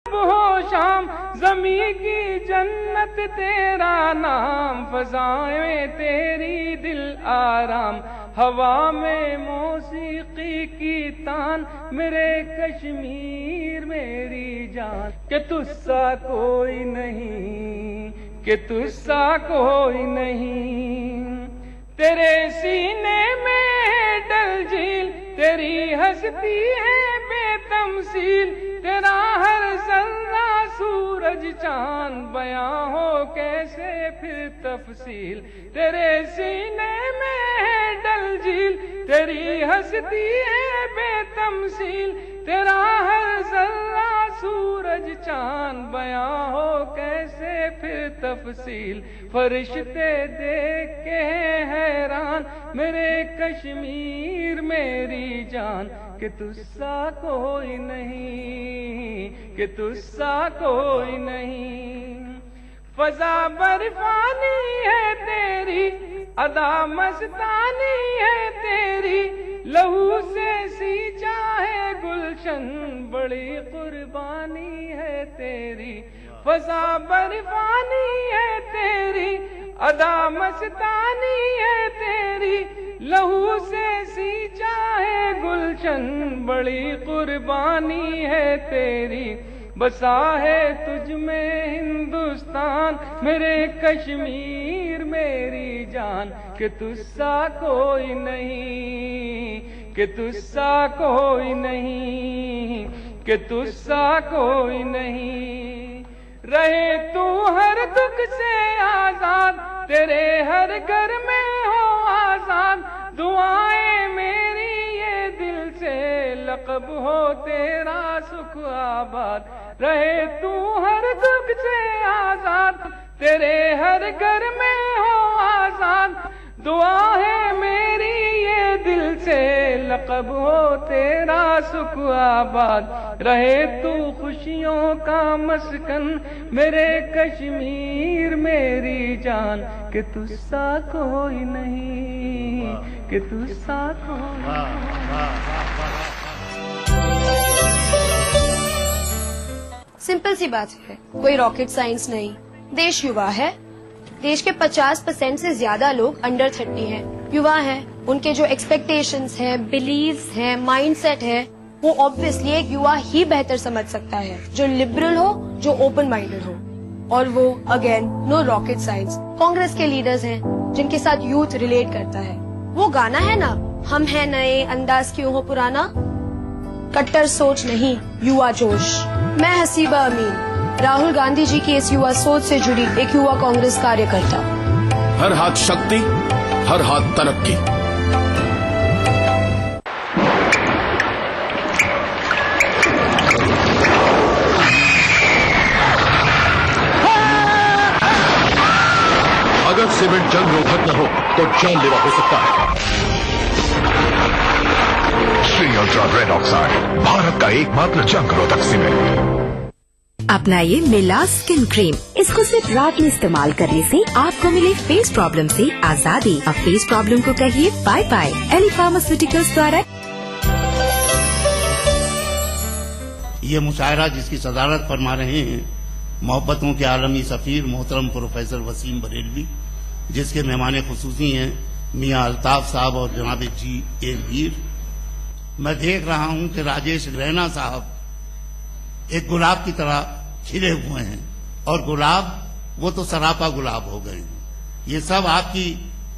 हो शाम ज़मी की जन्नत तेरा नाम, फ़ज़ाएं तेरी दिल आराम, हवा में मौसीकी की तान, मेरे कश्मीर मेरी जान। कि तुझसा कोई नहीं, कि तुझसा कोई नहीं, तेरे सीने में डल झील, तेरी हस्ती है बेतमसील, तेरा हर ज़र्रा सूरज चांद, बयां हो कैसे फिर तफसील। तेरे सीने में डल झील, तेरी हस्ती है बेतमसील, तेरा हर ज़र्रा सूरज चांद, बयां हो कैसे फिर तफसील। फरिश्ते देख के हैरान, मेरे कश्मीर मेरी जान। कि तुझसा कोई नहीं, कि तुझसा कोई नहीं, फ़ज़ा बर्फानी है तेरी, अदा मस्तानी है तेरी, लहू से सींचा है गुलशन, बड़ी कुर्बानी है तेरी। फ़ज़ा बर्फानी है तेरी, अदा मस्तानी है तेरी, लहू से सींचा है गुलशन, बड़ी कुर्बानी है तेरी। बसा है तुझ में हिंदुस्तान, मेरे कश्मीर मेरी जान। कि तुझसा कोई नहीं, कि तुझसा कोई नहीं, कि तुझसा कोई नहीं। रहे तू हर दुख से आजाद, तेरे हर घर में हो आजाद, दुआएं मेरी ये दिल से, लक़ब हो तेरा सुख आबाद। रहे तू हर दुख से आजाद, तेरे हर घर में हो आजाद, दुआ है मेरी ये दिल से, लक़ब हो तेरा सुख आबाद। रहे तू खुशियों का मस्कन, मेरे कश्मीर मेरी जान। कि तुझसा कोई नहीं, कि तुझसा कोई। सिंपल सी बात है, कोई रॉकेट साइंस नहीं। देश युवा है, देश के 50% से ज्यादा लोग अंडर 30 हैं, युवा हैं। उनके जो एक्सपेक्टेशंस हैं, बिलीव्स हैं, माइंडसेट है, वो ऑब्वियसली एक युवा ही बेहतर समझ सकता है, जो लिबरल हो, जो ओपन माइंडेड हो। और वो again no rocket science, Congress के लीडर्स हैं जिनके साथ यूथ रिलेट करता है। वो गाना है ना, हम हैं नए, अंदाज क्यों हो पुराना, कट्टर सोच नहीं युवा जोश। मैं हसीबा अमीन, राहुल गांधी जी की इस युवा सोच से जुड़ी एक युवा कांग्रेस कार्यकर्ता। हर हाथ शक्ति, हर हाथ तरक्की। अगर सीमेंट जंग रोधक न हो तो जानलेवा हो सकता है। Shri ultra red oxide, Bharat का एकमात्र जंग रोधक सीमेंट। अपनाइए मिला स्किन क्रीम। इसको सिर्फ रात में इस्तेमाल करने से आपको मिले फेस प्रॉब्लम से आजादी। अब फेस प्रॉब्लम को कहिए बाय बाय। एली फार्मास्यूटिकल्स द्वारा ये मुशायरा जिसकी सदारत फरमा रहे हैं मोहब्बतों के आलमी सफीर मोहतरम प्रोफेसर वसीम बरेलवी, जिसके मेहमान खुसूसी हैं मियाँ अल्ताफ साहब और जनाब जी ए वीर। मैं देख रहा हूं कि राजेश रैना साहब एक गुलाब की तरह खिले हुए हैं, और गुलाब वो तो सरापा गुलाब हो गए हैं। ये सब आपकी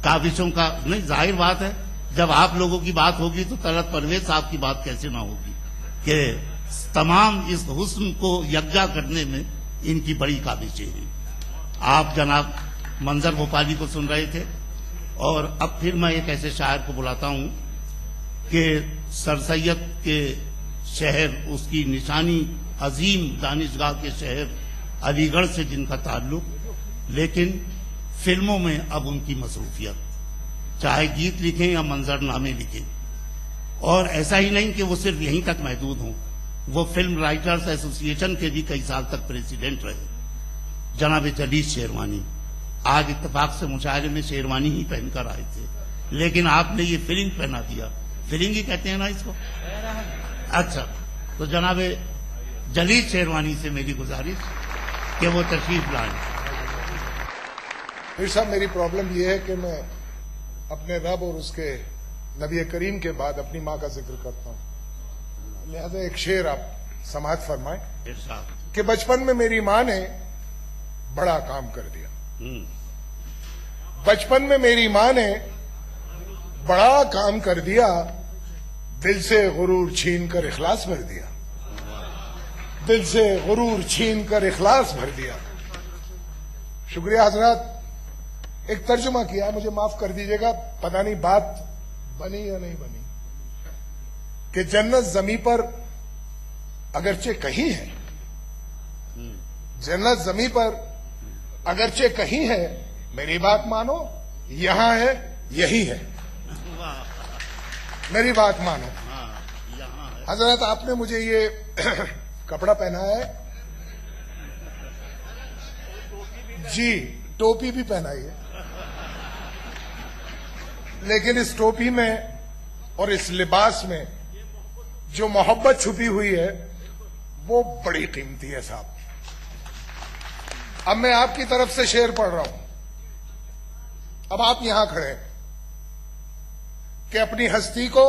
काविशों का नहीं, जाहिर बात है जब आप लोगों की बात होगी तो तलत परवेज साहब की बात कैसे ना होगी कि तमाम इस हुस्न को यकजा करने में इनकी बड़ी काविशें हैं। आप जनाब मंजर भोपाली को सुन रहे थे, और अब फिर मैं एक ऐसे शायर को बुलाता हूं कि सर सैयद के शहर, उसकी निशानी अजीम दानिशगाह के शहर अलीगढ़ से जिनका ताल्लुक, लेकिन फिल्मों में अब उनकी मसरूफियत, चाहे गीत लिखें या मंजरनामे लिखें। और ऐसा ही नहीं कि वो सिर्फ यहीं तक महदूद हों, वो फिल्म राइटर्स एसोसिएशन के भी कई साल तक प्रेसिडेंट रहे। जनाब जलील शेरवानी आज इत्तेफाक से मुशायरे में शेरवानी ही पहनकर आए थे, लेकिन आपने ये फिलिंग पहना दिया। फिलिंग ही कहते हैं ना इसको। अच्छा, तो जनाब जलील शेरवानी से मेरी गुजारिश कि वो तशरीफ लाएं। फिर साहब, मेरी प्रॉब्लम यह है कि मैं अपने रब और उसके नबी करीम के बाद अपनी माँ का जिक्र करता हूँ, लिहाजा एक शेर आप समाअत फरमाएं इरशाद। कि बचपन में मेरी माँ ने बड़ा काम कर दिया। बचपन में मेरी माँ ने बड़ा काम कर दिया, दिल से गुरूर छीन कर इखलास भर दिया, दिल से गुरूर छीन कर इखलास भर दिया। शुक्रिया हजरात। एक तर्जुमा किया, मुझे माफ कर दीजिएगा, पता नहीं बात बनी या नहीं बनी, कि जन्नत जमी पर अगरचे कहीं है, जन्नत जमी पर अगरचे कहीं है, मेरी बात मानो, यहां है, यही है, मेरी बात मानो। हजरत, आपने मुझे ये कपड़ा पहनाया है जी, टोपी भी पहनाई है, लेकिन इस टोपी में और इस लिबास में जो मोहब्बत छुपी हुई है वो बड़ी कीमती है साहब। अब मैं आपकी तरफ से शेर पढ़ रहा हूं। अब आप यहां खड़े हैं कि अपनी हस्ती को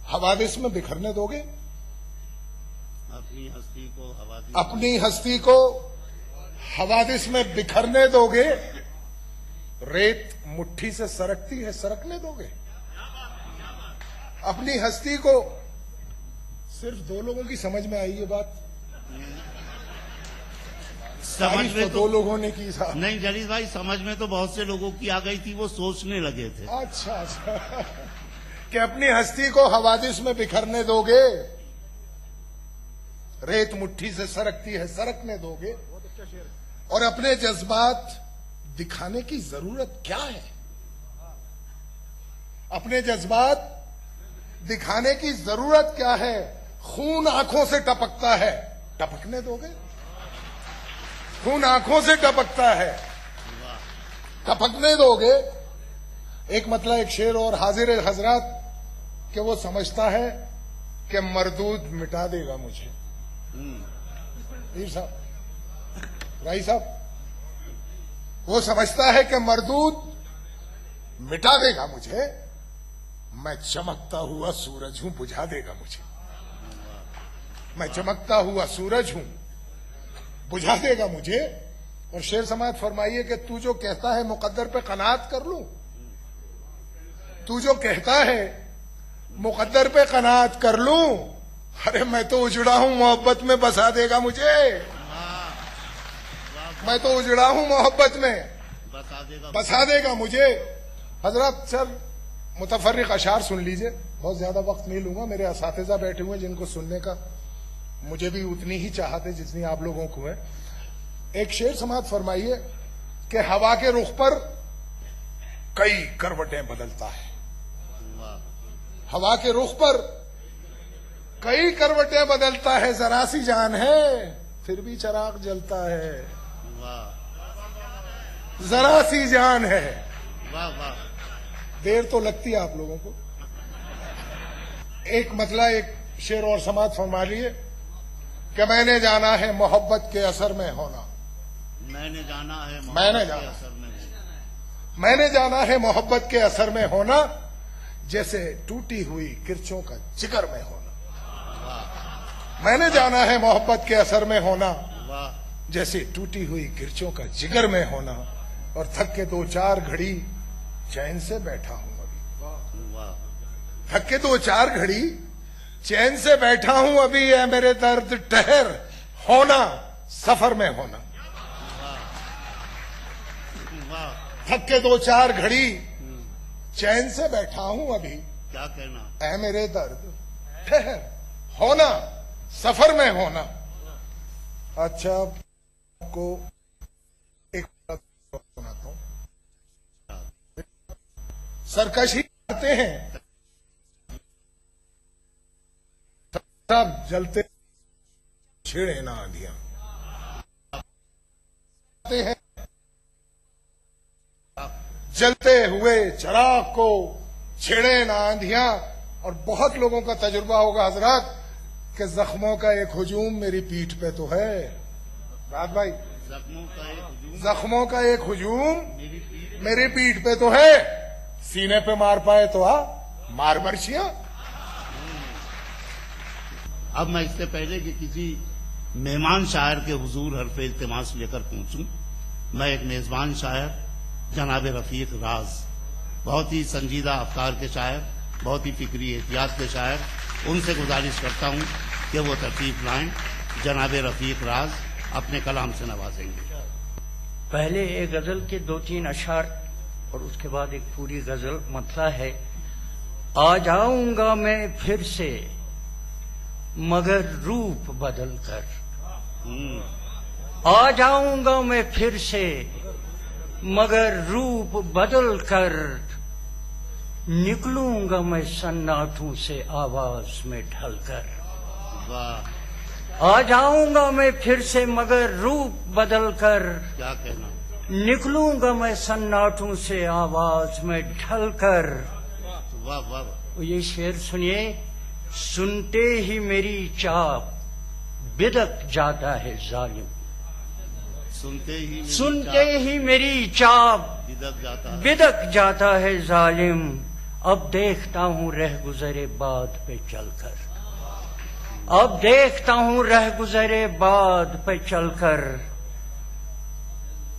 हवादिस में बिखरने दोगे, अपनी हस्ती को हवादिस, अपनी हस्ती को हवादिस में बिखरने दोगे, रेत मुट्ठी से सरकती है, सरकने दोगे। अपनी हस्ती को, सिर्फ दो लोगों की समझ में आई ये बात, समझ में तो दो लोगों ने की साहब। नहीं जलील भाई, समझ में तो बहुत से लोगों की आ गई थी, वो सोचने लगे थे। अच्छा अच्छा कि अपनी हस्ती को हवादिस में बिखरने दोगे, रेत मुट्ठी से सरकती है, सरकने दोगे, और अपने जज्बात दिखाने की जरूरत क्या है? अपने जज्बात दिखाने की जरूरत क्या है? खून आंखों से टपकता है, टपकने दोगे? खून आंखों से टपकता है, टपकने दोगे? एक मतलब एक शेर और हाजिर हजरात कि वो समझता है कि मरदूद मिटा देगा मुझे। मीर साहब, राई साहब, वो समझता है कि मरदूद मिटा देगा मुझे, मैं चमकता हुआ सूरज हूं, बुझा देगा मुझे। मैं चमकता हुआ सूरज हूं, बुझा देगा मुझे। और शेर समाअत फरमाइए कि तू जो कहता है मुकद्दर पे कनात कर लूं, तू जो कहता है मुकद्दर पे कनात कर लूं, अरे मैं तो उजड़ा हूं, मोहब्बत में बसा देगा मुझे। मैं तो उजड़ा हूं, मोहब्बत में बसा देगा मुझे। हजरत सर मुतफर्रिक अशार सुन लीजिए, बहुत ज्यादा वक्त नहीं लूंगा, मेरे असातिज़ा बैठे हुए जिनको सुनने का मुझे भी उतनी ही चाहत है जितनी आप लोगों को है। एक शेर समाअत फरमाइए कि हवा के रुख पर कई करवटें बदलता है, हवा के रुख पर कई करवटें बदलता है, जरा सी जान है फिर भी चिराग जलता है, जरा सी जान है। वाह वाह, देर तो लगती है आप लोगों को। एक मतलब एक शेर और समाअत फरमा लिए कि मैंने जाना है मोहब्बत के असर में होना, मैंने जाना है मैंने जाना, मैंने जाना है मोहब्बत के असर में होना, जैसे टूटी हुई किरचों का जिगर में होना। मैंने जाना है मोहब्बत के असर में होना, जैसे टूटी हुई किरचों का जिगर में होना, और थक के 2-4 घड़ी चैन से बैठा हूं अभी। थक के 2-4 घड़ी चैन से बैठा हूं अभी, है मेरे दर्द ठहर होना, सफर में होना। थक के 2-4 घड़ी चैन से बैठा हूं अभी, क्या कहना, है मेरे दर्द ठहर होना, सफर में होना। अच्छा, आपको एक सुनाता हूं। सरकश ही करते हैं सब, जलते छेड़े ना आंधियां हैं, जलते हुए चिराग को छेड़े ना आंधियां। और बहुत लोगों का तजुर्बा होगा हजरात कि जख्मों का एक हुजूम मेरी पीठ पे तो है। रात भाई, जख्मों का एक हुजूम मेरी पीठ पे तो है, सीने पे मार पाए तो मार बरछियां। अब मैं इससे पहले कि किसी मेहमान शायर के हुजूर हरफ इल्तिमास लेकर पहुंचूं, मैं एक मेजबान शायर जनाब रफीक राज, बहुत ही संजीदा अफकार के शायर, बहुत ही फिक्री एहतियात के शायर, उनसे गुजारिश करता हूं कि वो तरतीब लाएं। जनाब रफीक राज अपने कलाम से नवाजेंगे। पहले एक गजल के 2-3 अशार और उसके बाद एक पूरी गजल। मतला है, आ जाऊंगा मैं फिर से मगर रूप बदल कर, आ जाऊंगा मैं फिर से मगर रूप बदल कर, निकलूंगा मैं सन्नाटों से आवाज में ढलकर। वाह, आ जाऊंगा मैं फिर से मगर रूप बदल कर, क्या कहना। निकलूंगा मैं सन्नाटों से आवाज में ढलकर। वाह वाह वाह। ये शेर सुनिए, सुनते ही मेरी चाप बिदक जाता है जालिम, सुनते ही मेरी चाप बिदक जाता है जालिम, अब देखता हूँ रह गुजरे बाद पे चलकर, अब देखता हूँ रह गुजरे बाद पे चलकर।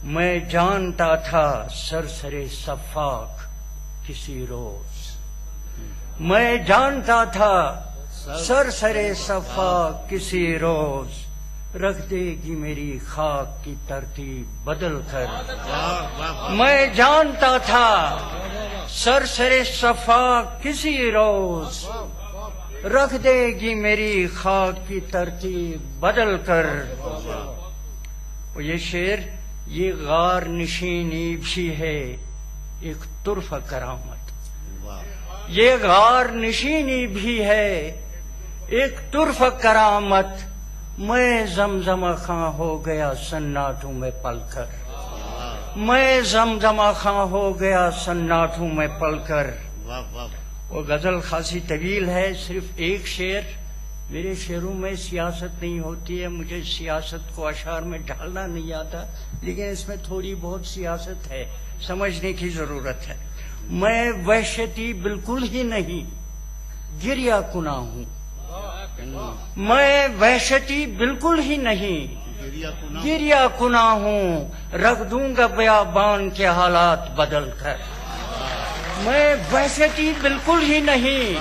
मैं जानता था सरसरे सफाक किसी रोज, मैं जानता था सरसरे सफाक किसी रोज, रख देगी मेरी खाक की तरतीब बदल कर। मैं जानता था सरसरे सफाक किसी रोज, रख देगी मेरी खाक की तरतीब बदल कर। ये शेर, ये गार निशीनी भी है एक तुर्फ करामत, ये गार निशीनी भी है एक तुर्फ करामत, मैं जमजमा खां हो गया सन्नाटों में पलकर, मैं जमजमा खां हो गया सन्नाटों में पलकर। वो गजल खासी तवील है, सिर्फ एक शेर। मेरे शेरों में सियासत नहीं होती है, मुझे सियासत को अशार में ढालना नहीं आता, लेकिन इसमें थोड़ी बहुत सियासत है, समझने की जरूरत है। मैं वहशती बिल्कुल ही नहीं, गिरिया कुना हूँ, मैं वहशती बिल्कुल ही नहीं, गिरिया कुना हूँ, रख दूंगा बयाबान के हालात बदल कर। मैं वहशती बिल्कुल ही नहीं,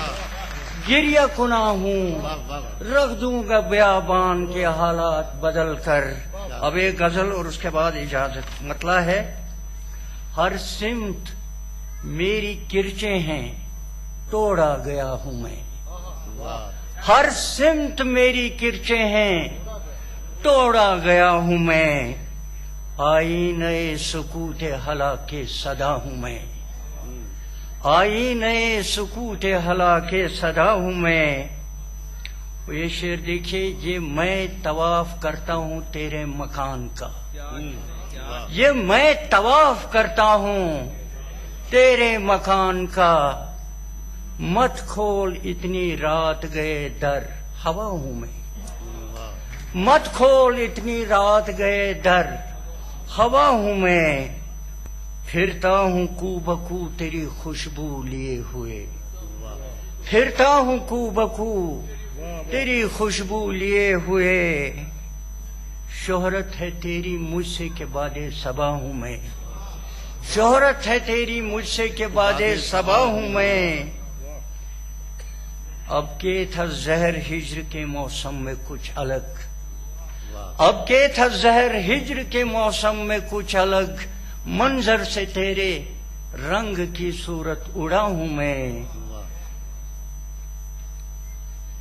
गिरिया कुना हूँ, रख दूंगा बयाबान के हालात बदल कर। अब एक गजल और उसके बाद इजाजत। मतला है, हर सिमत मेरी किरचे हैं तोड़ा गया हूँ मैं, हर सिमत मेरी किरचे हैं तोड़ा गया हूँ मैं, आई नए सुकूते हला के सदा हूँ मैं, आई नए सुकूते हला के सदा हूँ मैं। ये शेर देखिए, ये मैं तवाफ करता हूँ तेरे मकान का, ये मैं तवाफ करता हूँ तेरे मकान का, मत खोल इतनी रात गए दर हवा हूँ मैं, मत खोल इतनी रात गए दर हवा हूँ मैं, फिरता हूँ कू बकू तेरी खुशबू लिए हुए, फिरता हूँ कू बकू तेरी खुशबू लिए हुए, शोहरत है तेरी मुझसे के बादे सबा हूँ मैं, शोहरत है तेरी मुझसे के बादे सबा हूँ मैं। अब के था जहर हिज्र के मौसम में कुछ अलग, अब के था जहर हिज्र के मौसम में कुछ अलग, मंजर से तेरे रंग की सूरत उड़ा हूं मैं।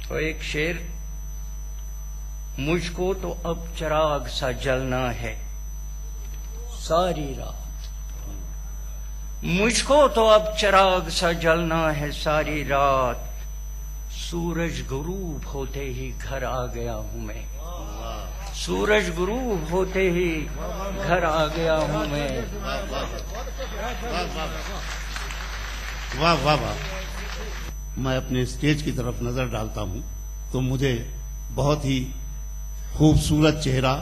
तो एक शेर, मुझको तो अब चिराग सा जलना है सारी रात, मुझको तो अब चिराग सा जलना है सारी रात, सूरज गुरूब होते ही घर आ गया हूं मैं, सूरज गुरूब होते ही घर आ गया हूं मैं। वाह वाह वाह। मैं अपने स्टेज की तरफ नजर डालता हूं तो मुझे बहुत ही खूबसूरत चेहरा,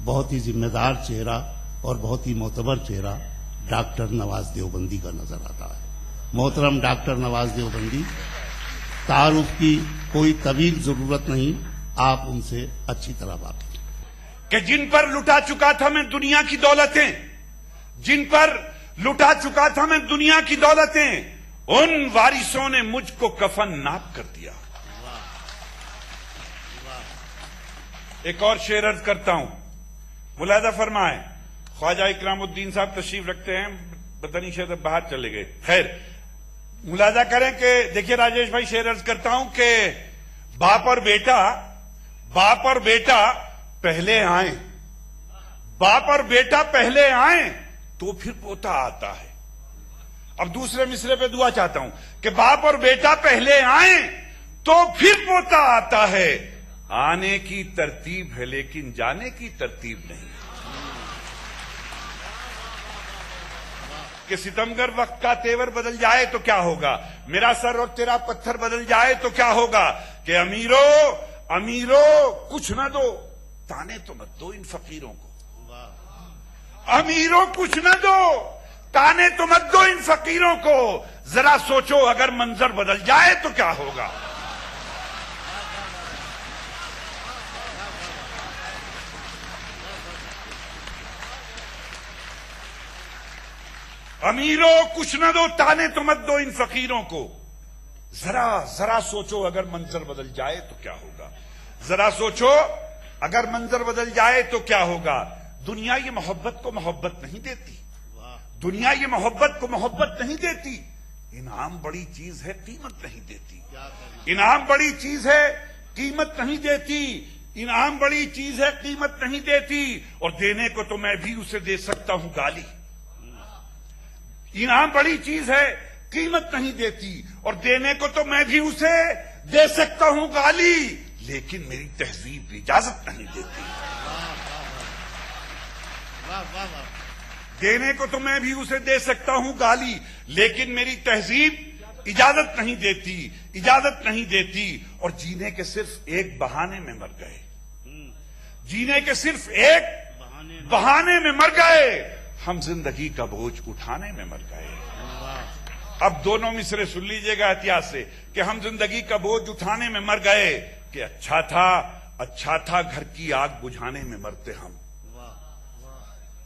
बहुत ही जिम्मेदार चेहरा और बहुत ही मोतबर चेहरा डॉक्टर नवाज देवबंदी का नजर आता है। मोहतरम डॉक्टर नवाज देवबंदी, तारुफ की कोई तवील जरूरत नहीं, आप उनसे अच्छी तरह वाकिफ कि जिन पर लुटा चुका था मैं दुनिया की दौलतें, जिन पर लुटा चुका था मैं दुनिया की दौलतें, उन वारिसों ने मुझको कफन नाप कर दिया। एक और शेर अर्ज करता हूं, मुलाहिजा फरमाए। ख्वाजा इकरामुद्दीन साहब तशरीफ रखते हैं, पता नहीं शायद बाहर चले गए। खैर, मुलाहिजा करें कि देखिए राजेश भाई, शेर अर्ज करता हूं कि बाप और बेटा पहले आए, बाप और बेटा पहले आए तो फिर पोता आता है। अब दूसरे मिसरे पे दुआ चाहता हूं कि बाप और बेटा पहले आए तो फिर पोता आता है। आने की तरतीब है लेकिन जाने की तरतीब नहीं। कि सितमगर वक्त का तेवर बदल जाए तो क्या होगा, मेरा सर और तेरा पत्थर बदल जाए तो क्या होगा। कि अमीरो कुछ न दो, ताने तो मत दो इन फकीरों को। अमीरों कुछ न दो, ताने तो मत दो इन फकीरों को। जरा सोचो अगर मंजर बदल जाए तो क्या होगा। अमीरों कुछ न दो, ताने तो मत दो इन फकीरों को। जरा सोचो अगर मंजर बदल जाए तो क्या होगा। जरा सोचो अगर मंजर बदल जाए तो क्या होगा। दुनिया ये मोहब्बत को मोहब्बत नहीं देती, दुनिया ये मोहब्बत को मोहब्बत नहीं देती। इनाम बड़ी चीज है, कीमत नहीं देती। इनाम बड़ी चीज है, कीमत नहीं देती। इनाम बड़ी चीज है, कीमत नहीं देती। और देने को तो मैं भी उसे दे सकता हूं गाली। इनाम बड़ी चीज है, कीमत नहीं देती। और देने को तो मैं भी उसे दे सकता हूं गाली, लेकिन मेरी तहजीब इजाजत नहीं देती। देने को तो मैं भी उसे दे सकता हूं गाली, लेकिन मेरी तहजीब इजाजत नहीं देती, इजाजत नहीं देती। और जीने के सिर्फ एक बहाने में मर गए, जीने के सिर्फ एक बहाने में मर गए। हम जिंदगी का बोझ उठाने में मर गए। अब दोनों मिसरे सुन लीजिएगा एहतियात से कि हम जिंदगी का बोझ उठाने में मर गए। कि अच्छा था घर की आग बुझाने में मरते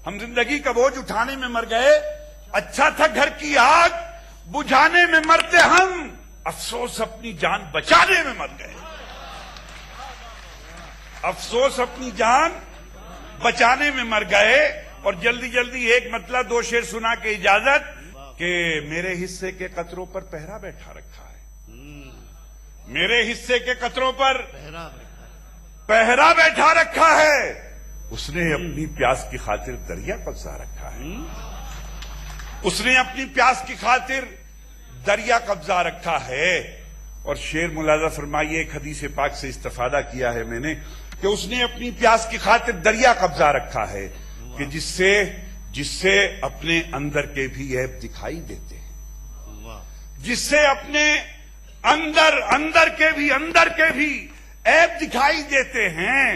हम जिंदगी का बोझ उठाने में मर गए। अच्छा था घर की आग बुझाने में मरते हम, अफसोस अपनी जान बचाने में मर गए। अफसोस अपनी जान बचाने में मर गए। और जल्दी जल्दी एक मतलब दो शेर सुना के इजाजत कि मेरे हिस्से के कतरों पर पहरा बैठा रखा है, मेरे हिस्से के कतरों पर पहरा बैठा रखा है। उसने अपनी प्यास की खातिर दरिया कब्जा रखा है, उसने अपनी प्यास की खातिर दरिया कब्जा रखा है। और शेर मुलाजा फरमाइए, एक हदीस पाक से इस्तिफादा किया है मैंने कि उसने अपनी प्यास की खातिर दरिया कब्जा रखा है कि जिससे अपने अंदर के भी ऐब दिखाई देते हैं, जिससे अपने अंदर के भी ऐब दिखाई देते हैं।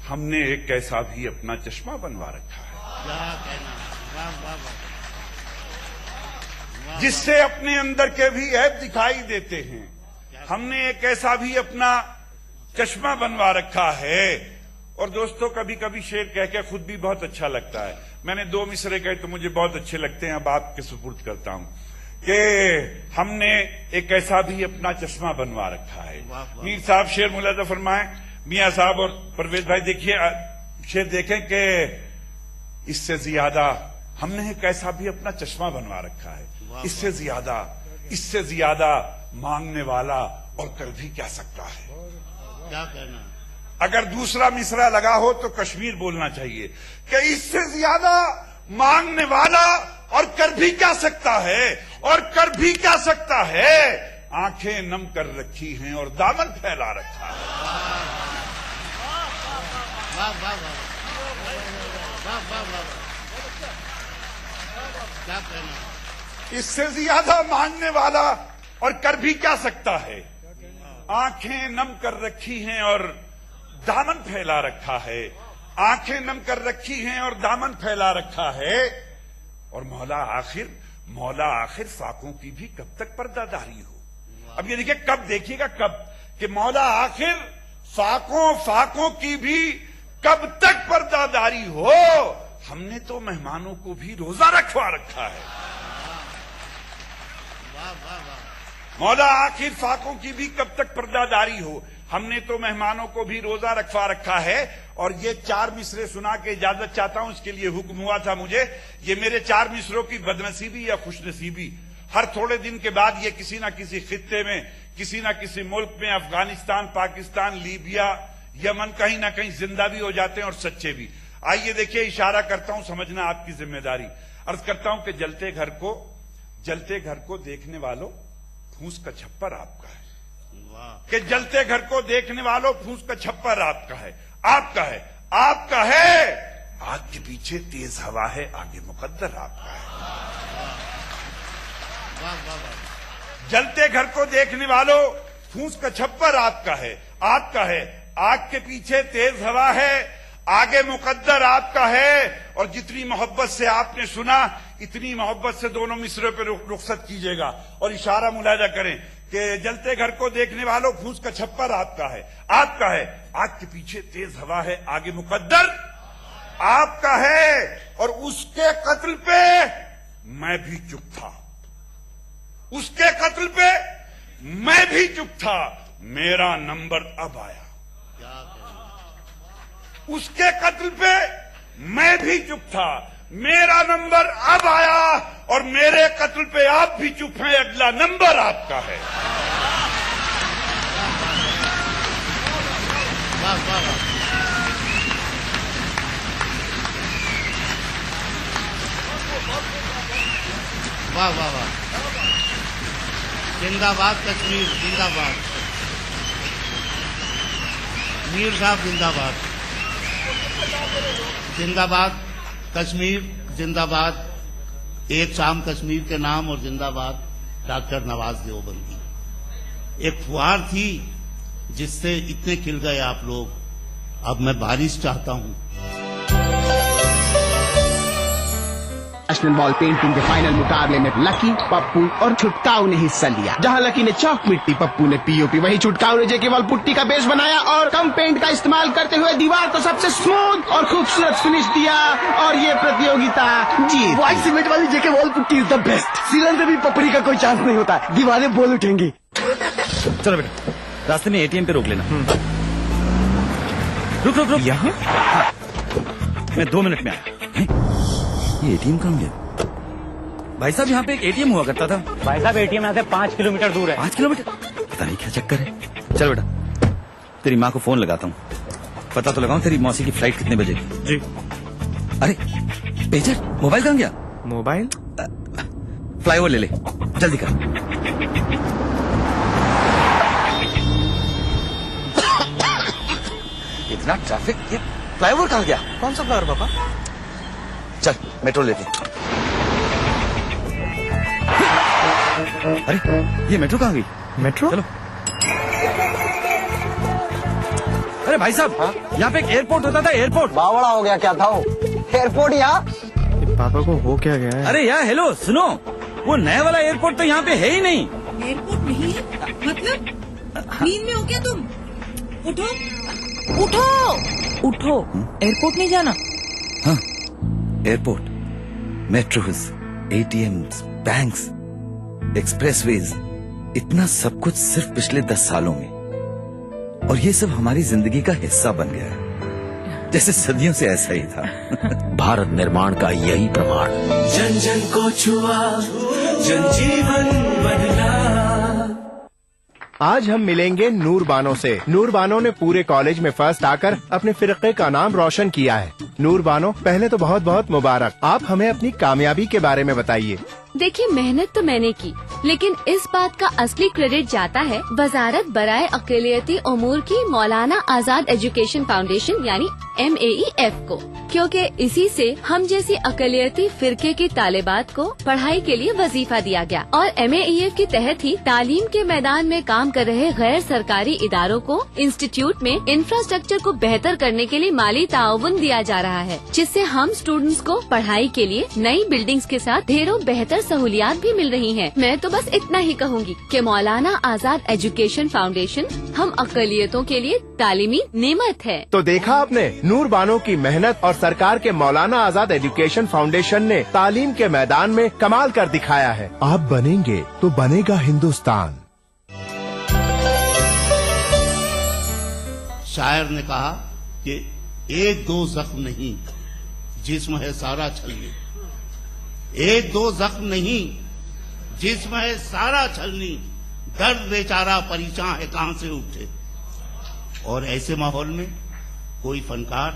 हमने एक ऐसा भी अपना चश्मा बनवा रखा है जिससे अपने अंदर के भी ऐब दिखाई देते हैं। हमने एक ऐसा भी अपना चश्मा बनवा रखा है। और दोस्तों, कभी कभी शेर कह के खुद भी बहुत अच्छा लगता है। मैंने दो मिसरे कहे तो मुझे बहुत अच्छे लगते हैं, अब आपके सुपुर्द करता हूं कि हमने एक ऐसा भी अपना चश्मा बनवा रखा है। मीर साहब शेर मुलाजा फरमाए, मियां साहब और परवेज भाई देखिए शेर देखें कि इससे ज्यादा हमने एक ऐसा भी अपना चश्मा बनवा रखा है। इससे ज्यादा मांगने वाला और कर भी क्या सकता है। क्या कहना, अगर दूसरा मिसरा लगा हो तो कश्मीर बोलना चाहिए कि इससे ज्यादा मांगने वाला और कर भी क्या सकता है, और कर भी क्या सकता है। आंखें नम कर रखी हैं और दामन फैला रखा है। क्या कहना, इससे ज्यादा मांगने वाला और कर भी क्या सकता है। आंखें नम कर रखी हैं और दामन फैला रखा है, आंखें नम कर रखी हैं और दामन फैला रखा है। और मौला आखिर फाकों की भी कब तक पर्दादारी हो। अब ये देखिए, कब देखिएगा, कब कि मौला आखिर फाकों की भी कब तक पर्दादारी हो। हमने तो मेहमानों को भी रोजा रखवा रखा है। मौला आखिर फाकों की भी कब तक पर्दादारी हो, हमने तो मेहमानों को भी रोजा रखवा रखा है। और ये 4 मिसरे सुना के इजाजत चाहता हूं, इसके लिए हुक्म हुआ था मुझे। ये मेरे 4 मिसरों की बदनसीबी या खुशनसीबी, हर थोड़े दिन के बाद ये किसी ना किसी खित्ते में, किसी ना किसी मुल्क में, अफगानिस्तान, पाकिस्तान, लीबिया, यमन, कहीं ना कहीं जिंदा भी हो जाते हैं और सच्चे भी। आइए देखिए, इशारा करता हूं, समझना आपकी जिम्मेदारी। अर्ज करता हूं कि जलते घर को देखने वालों, फूस का छप्पर आपका है। कि जलते घर को देखने वालों, फूस का छप्पर आपका है, आपका है, आपका है। आग के पीछे तेज हवा है, आगे मुकद्दर आपका है। जलते घर को देखने वालों, फूस का छप्पर आपका है, आपका है। आग के पीछे तेज हवा है, आगे मुकद्दर आपका है। और जितनी मोहब्बत से आपने सुना, इतनी मोहब्बत से दोनों मिसरे पे रुखसत कीजिएगा और इशारा मुलाजा करें कि जलते घर को देखने वालों, फूस का छप्पर आपका है, आपका है। आग के पीछे तेज हवा है, आगे मुकद्दर आपका है। और उसके कत्ल पे मैं भी चुप था, उसके कत्ल पे मैं भी चुप था, मेरा नंबर अब आया। उसके कत्ल पे मैं भी चुप था, मेरा नंबर अब आया। और मेरे कत्ल पे आप भी चुप हैं, अगला नंबर आपका है। वाह वाह वाह, जिंदाबाद कश्मीर, जिंदाबाद मीर साहब, जिंदाबाद, जिंदाबाद कश्मीर, जिंदाबाद एक शाम कश्मीर के नाम, और जिंदाबाद डॉक्टर नवाज देवबंदी। एक फुहार थी जिससे इतने खिल गए आप लोग। अब मैं बारिश चाहता हूं। नेशनल बॉल पेंटिंग के फाइनल मुकाबले में लकी, पप्पू और छुटकाऊ ने हिस्सा लिया। जहां लकी ने चौक मिट्टी, पप्पू ने पीओपी, वहीं छुटकाऊ ने जेके वॉल पुट्टी का बेस बनाया और कम पेंट का इस्तेमाल करते हुए दीवार को सबसे स्मूथ और खूबसूरत फिनिश दिया और ये प्रतियोगिता जीत। व्हाइट सीमेंट वाली JK wall putty is the best. सीलन से भी पपड़ी का कोई चांस नहीं होता, दीवारें बोल उठेंगी। चलो बेटा, रास्ते में एटीएम पे रोक लेना। रुक यहाँ, मैं 2 मिनट में आया। ये एटीएम कहाँ गया? भाई साहब, यहाँ पे एक एटीएम हुआ करता था। भाई साहब, एटीएम यहाँ से 5 किलोमीटर दूर है। 5 किलोमीटर? पता नहीं क्या चक्कर है। चल बेटा, तेरी माँ को फोन लगाता हूँ, पता तो लगाऊं तेरी मौसी की फ्लाइट कितने बजे की। जी। अरे पेजर, मोबाइल कहाँ गया? मोबाइल फ्लाईओवर ले ले, जल्दी कर। इतना ट्रैफिक, ये फ्लाईओवर कहाँ गया? कौन सा फ्लाईओवर पापा? चल मेट्रो लेते। अरे ये मेट्रो कहाँ गई? मेट्रो? चलो। अरे भाई साहब, यहाँ पे एक एयरपोर्ट होता था, एयरपोर्ट। बावड़ा हो गया क्या था वो? एयरपोर्ट यहाँ? पापा को हो क्या गया है? अरे यार हेलो सुनो, वो नया वाला एयरपोर्ट तो यहाँ पे है ही नहीं। एयरपोर्ट नहीं है? मतलब नींद में हो क्या तुम? उठो उठो उठो, एयरपोर्ट नहीं जाना। हाँ, airport, metros, ATMs, banks, expressways, इतना सब कुछ सिर्फ पिछले 10 सालों में। और ये सब हमारी जिंदगी का हिस्सा बन गया है, जैसे सदियों से ऐसा ही था। भारत निर्माण का यही प्रमाण। जन जन को छुआ, जन जीवन बदला। आज हम मिलेंगे नूर बानो से। नूर बानो ने पूरे कॉलेज में फर्स्ट आकर अपने फिरके का नाम रोशन किया है। नूर बानो, पहले तो बहुत बहुत मुबारक। आप हमें अपनी कामयाबी के बारे में बताइए। देखिए, मेहनत तो मैंने की, लेकिन इस बात का असली क्रेडिट जाता है वजारत बराए अक़लियती उमूर की मौलाना आजाद एजुकेशन फाउंडेशन यानी MEEF को, क्योंकि इसी से हम जैसी अकलियती फिरके की तालिबात को पढ़ाई के लिए वजीफा दिया गया और MEEF के तहत ही तालीम के मैदान में काम कर रहे गैर सरकारी इदारों को इंस्टीट्यूट में इंफ्रास्ट्रक्चर को बेहतर करने के लिए माली ताउन दिया जा रहा है, जिससे हम स्टूडेंट्स को पढ़ाई के लिए नई बिल्डिंग्स के साथ ढेरों बेहतर सहूलियात भी मिल रही हैं। मैं तो बस इतना ही कहूँगी कि मौलाना आजाद एजुकेशन फाउंडेशन हम अकलियतों के लिए तालीमी नेमत है। तो देखा आपने, नूर बानो की मेहनत और सरकार के मौलाना आजाद एजुकेशन फाउंडेशन ने तालीम के मैदान में कमाल कर दिखाया है। आप बनेंगे तो बनेगा हिंदुस्तान। शायर ने कहा कि एक दो जख्म नहीं, जिस्म है सारा छलनी। एक दो जख्म नहीं, जिस्म है सारा छलनी। दर्द बेचारा परेशान है कहां से उठे। और ऐसे माहौल में कोई फनकार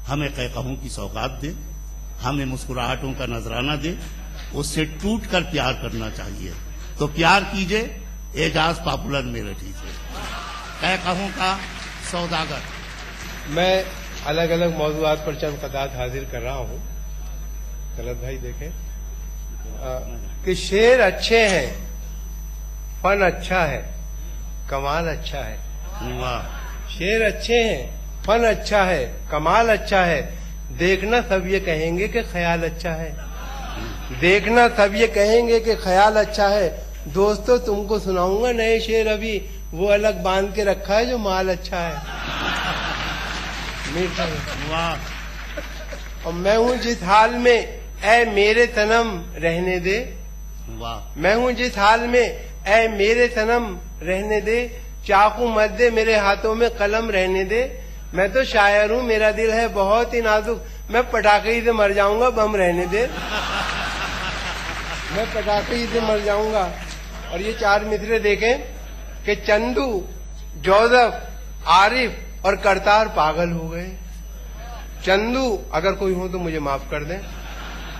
हमें कहकहों की सौगात दे, हमें मुस्कुराहटों का नजराना दे, उससे टूट कर प्यार करना चाहिए। तो प्यार कीजिए एजाज पॉपुलर मेरठी से, कहकहों का सौदागर। मैं अलग अलग मौजूआत पर चंद कदात हाजिर कर रहा हूँ। गलत भाई देखें कि शेर अच्छे हैं, फन अच्छा है, कमाल अच्छा है। शेर अच्छे हैं, फन अच्छा है, कमाल अच्छा है। देखना सब ये कहेंगे कि ख्याल अच्छा है। देखना सब ये कहेंगे कि ख्याल अच्छा है। दोस्तों तुमको सुनाऊंगा नए शेर, अभी वो अलग बांध के रखा है जो माल अच्छा है। वाह। और मैं हूँ जिस हाल में ऐ मेरे सनम रहने दे। वाह। मैं हूँ जिस हाल में ऐ मेरे सनम रहने दे। चाकू मत दे मेरे हाथों में कलम रहने दे। मैं तो शायर हूँ, मेरा दिल है बहुत ही नाजुक। मैं पटाखे ही से मर जाऊंगा, बम रहने दे। मैं पटाखे ही से मर जाऊंगा। और ये चार मिसरे देखें कि चंदू, जोसेफ, आरिफ और करतार पागल हो गए। चंदू, अगर कोई हो तो मुझे माफ कर दें,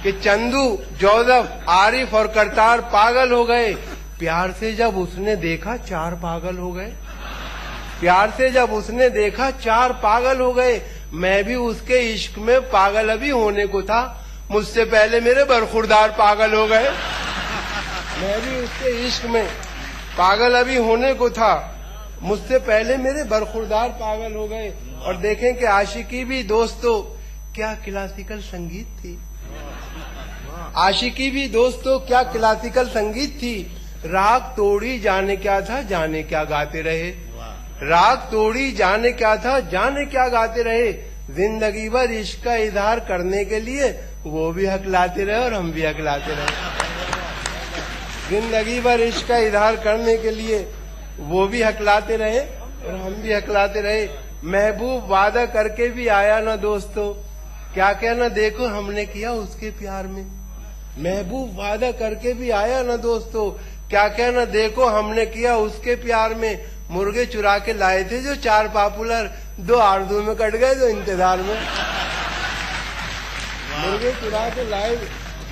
कि चंदू, जोसेफ, आरिफ और करतार पागल हो गए। प्यार से जब उसने देखा चार पागल हो गए। प्यार से जब उसने देखा चार पागल हो गए। मैं भी उसके इश्क में पागल अभी होने को था, मुझसे पहले मेरे बरखुरदार पागल हो गए। मैं भी उसके इश्क में पागल अभी होने को था, मुझसे पहले मेरे बरखुरदार पागल हो गए। और देखें कि आशिकी भी दोस्तों क्या क्लासिकल संगीत थी। आशिकी भी दोस्तों क्या क्लासिकल संगीत थी। राग तोड़ी जाने क्या था, जाने क्या गाते रहे। राग तोड़ी जाने क्या था, जाने क्या गाते रहे। जिंदगी भर इश्क का इजहार करने के लिए वो भी हकलाते रहे और हम भी हकलाते रहे। जिंदगी भर इश्क का इजहार करने के लिए वो भी हकलाते रहे और हम भी हकलाते रहे। महबूब वादा करके भी आया ना दोस्तों, क्या कहना देखो हमने किया उसके प्यार में। महबूब वादा करके भी आया ना दोस्तों, क्या कहना देखो हमने किया उसके प्यार में। मुर्गे चुरा के लाए थे जो चार पॉपुलर, दो आरज़ू में कट गए, दो इंतजार में। मुर्गे चुरा के लाए,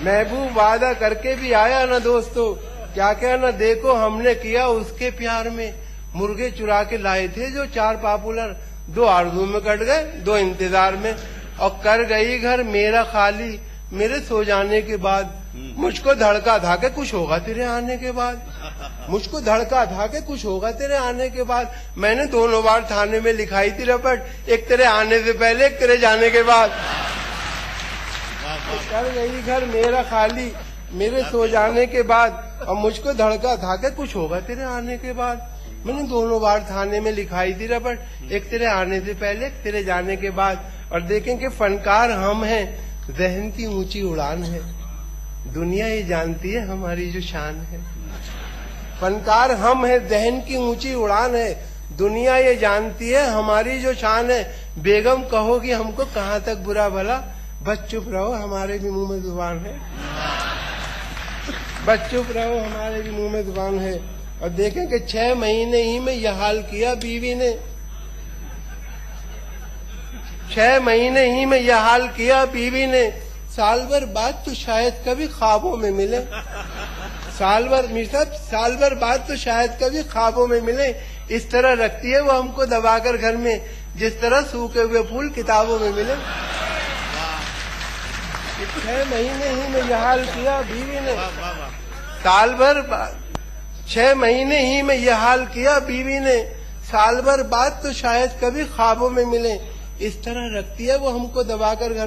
महबूब वादा करके भी आया ना दोस्तों, क्या कहना देखो हमने किया उसके प्यार में। मुर्गे चुरा के लाए थे जो चार पॉपुलर, दो आरज़ू में कट गए, दो इंतजार में। और कर गई घर मेरा खाली मेरे सो जाने के बाद। मुझको धड़का था कि कुछ होगा तेरे आने के बाद। मुझको धड़का था कि कुछ होगा तेरे आने के बाद। मैंने दोनों बार थाने में लिखाई थी रपट, एक तेरे आने से पहले, एक तेरे जाने के बाद। कर गई घर मेरा खाली मेरे सो जाने के बाद। और मुझको धड़का था कि कुछ होगा तेरे आने के बाद। मैंने दोनों बार थाने में लिखाई थी रपट, एक तेरे आने से पहले, एक तेरे जाने के बाद। और देखें कि फनकार हम हैं, जहन की ऊंची उड़ान है। दुनिया ये जानती है हमारी जो शान है। फनकार हम है, जहन की ऊंची उड़ान है। दुनिया ये जानती है हमारी जो शान है। बेगम कहोगी हमको कहाँ तक बुरा भला, बस चुप रहो हमारे भी मुंह में जुबान है। बस चुप रहो हमारे भी मुंह में जुबान है। और देखें कि 6 महीने ही में यह हाल किया बीवी ने। 6 महीने ही में यह हाल किया बीवी ने। साल भर बाद तो शायद कभी ख्वाबों में मिले। साल भर बाद तो शायद कभी ख्वाबों में मिले। इस तरह रखती है वो हमको दबाकर घर में, जिस तरह सूखे हुए फूल किताबों में मिले। 6 महीने ही में यह हाल किया बीवी ने, साल भर 6 महीने ही में यह हाल किया बीवी ने, साल भर बाद तो शायद कभी ख्वाबों में मिले। इस तरह रखती है वो हमको दबाकर घर